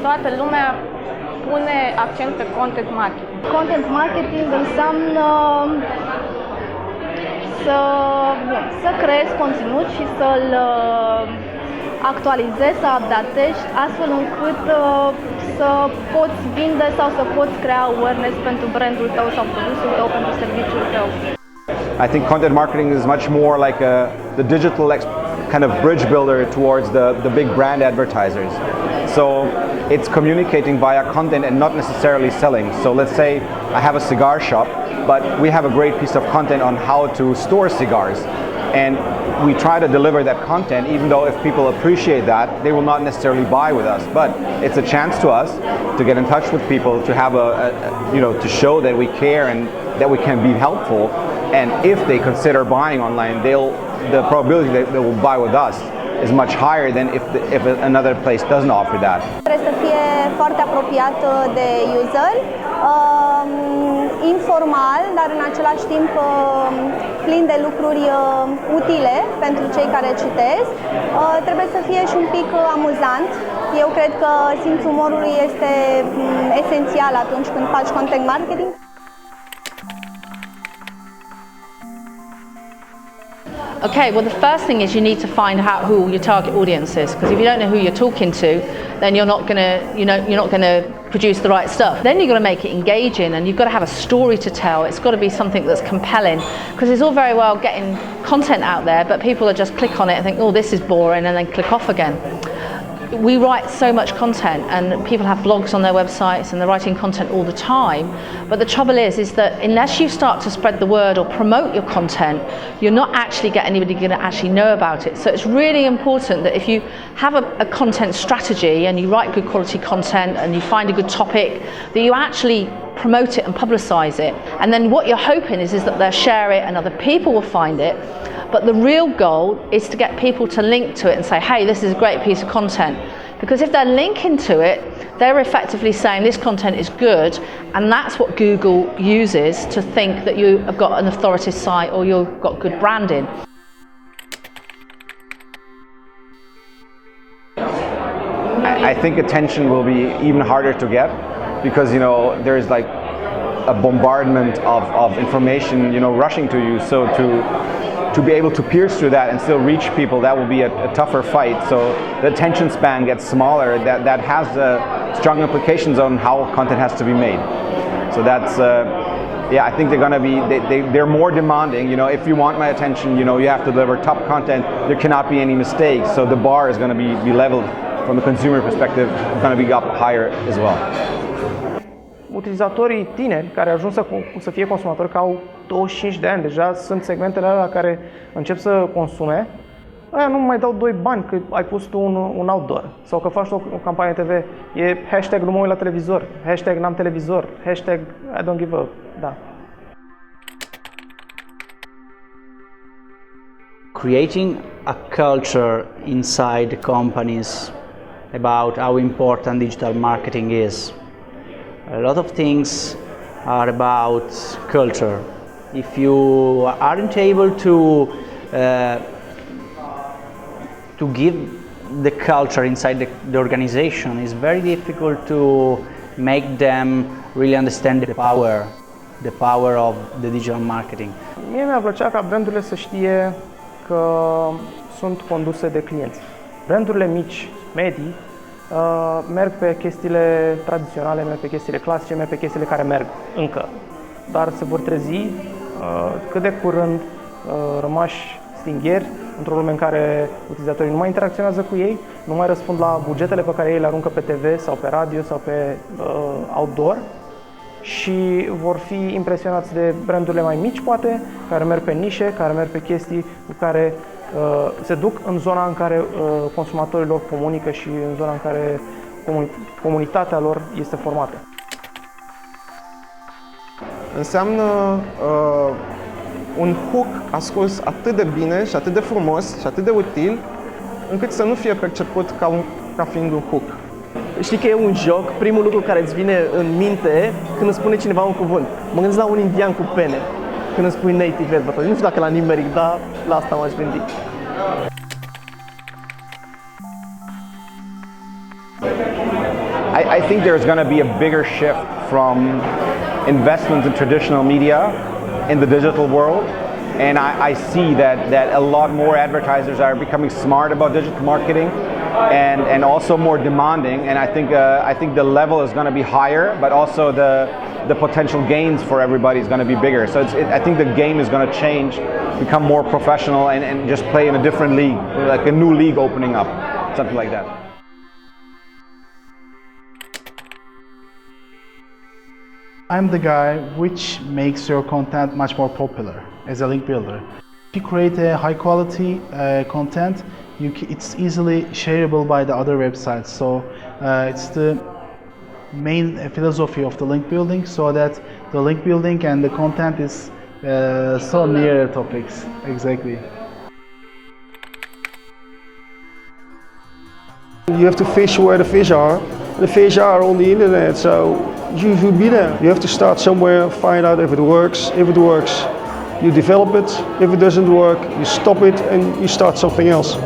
toată lumea pune accent pe content marketing. Content marketing înseamnă să creezi conținut și să-l actualizezi, să updatezi, astfel încât să poți vinde sau să poți crea awareness pentru brandul tău sau produsul tău, pentru serviciul tău. I think content marketing is much more like the digital kind of bridge builder towards the big brand advertisers. So it's communicating via content and not necessarily selling. So let's say I have a cigar shop, but we have a great piece of content on how to store cigars. And we try to deliver that content, even though if people appreciate that, they will not necessarily buy with us. But it's a chance to us to get in touch with people, to have to show that we care and that we can be helpful. And if they consider buying online, the probability that they will buy with us is much higher than if another place doesn't offer that. Trebuie să fie foarte apropiat de user, informal, dar în același timp plin de lucruri utile pentru cei care citesc. Trebuie să fie și un pic amuzant. Eu cred că simțul umorului este esențial atunci când faci content marketing. Okay, well the first thing is you need to find out who your target audience is, because if you don't know who you're talking to, then you're not going to produce the right stuff. Then you've got to make it engaging, and you've got to have a story to tell. It's got to be something that's compelling, because it's all very well getting content out there, but people are just click on it and think, oh, this is boring, and then click off again. We write so much content, and people have blogs on their websites and they're writing content all the time, but the trouble is that unless you start to spread the word or promote your content, you're not actually getting anybody going to actually know about it. So it's really important that if you have a content strategy and you write good quality content and you find a good topic, that you actually promote it and publicize it. And then what you're hoping is that they'll share it and other people will find it. But the real goal is to get people to link to it and say, hey, this is a great piece of content. Because if they're linking to it, they're effectively saying this content is good, and that's what Google uses to think that you have got an authority site or you've got good branding. I think attention will be even harder to get, because there's like a bombardment of information rushing to you. So to be able to pierce through that and still reach people, that will be a tougher fight. So the attention span gets smaller. That has strong implications on how content has to be made. So that's I think they're gonna be they're more demanding. If you want my attention, you have to deliver top content. There cannot be any mistakes. So the bar is gonna be leveled from the consumer perspective. It's gonna be up higher as well. Utilizatorii tineri care ajung să fie consumatori, că au 25 de ani deja, sunt segmentele alea care încep să consume, aia nu mai dau 2 bani că ai pus tu un outdoor sau că faci o campanie TV. E hashtag nu mă uit la televizor, hashtag n-am televizor, hashtag I don't give a... Da. Creating a culture inside companies about how important digital marketing is. A lot of things are about culture. If you aren't able to give the culture inside the organization, it's very difficult to make them really understand the power of the digital marketing. Mie mi-ar plăcea ca brandurile să știe că sunt conduse de clienți. Brandurile mici, medii, merg pe chestiile tradiționale, merg pe chestiile clasice, merg pe chestiile care merg încă. Dar se vor trezi cât de curând rămași stingheri într-o lume în care utilizatorii nu mai interacționează cu ei, nu mai răspund la bugetele pe care ei le aruncă pe TV sau pe radio sau pe outdoor și vor fi impresionați de brandurile mai mici, poate, care merg pe nișe, care merg pe chestii cu care se duc în zona în care consumatorii lor comunică și în zona în care comunitatea lor este formată. Înseamnă un hook ascuns atât de bine și atât de frumos și atât de util, încât să nu fie perceput ca fiind un hook. Știi că e un joc, primul lucru care îți vine în minte când îți spune cineva un cuvânt. Mă gândesc la un indian cu pene, când îmi spui native advertising. Nu știu dacă la nimeric, dar la asta m-aș gândi. I think there's going to be a bigger shift from investments in traditional media in the digital world. And I see that a lot more advertisers are becoming smart about digital marketing and also more demanding. And I think the level is going to be higher, but also the potential gains for everybody is going to be bigger. So I think the game is going to change, become more professional and just play in a different league, like a new league opening up, something like that. I'm the guy which makes your content much more popular as a link builder. If you create a high quality content, it's easily shareable by the other websites. So it's the main philosophy of the link building, so that the link building and the content is so near topics. Exactly. You have to fish where the fish are. The fish are on the internet, so you should be there. You have to start somewhere, find out if it works. If it works, you develop it. If it doesn't work, you stop it and you start something else.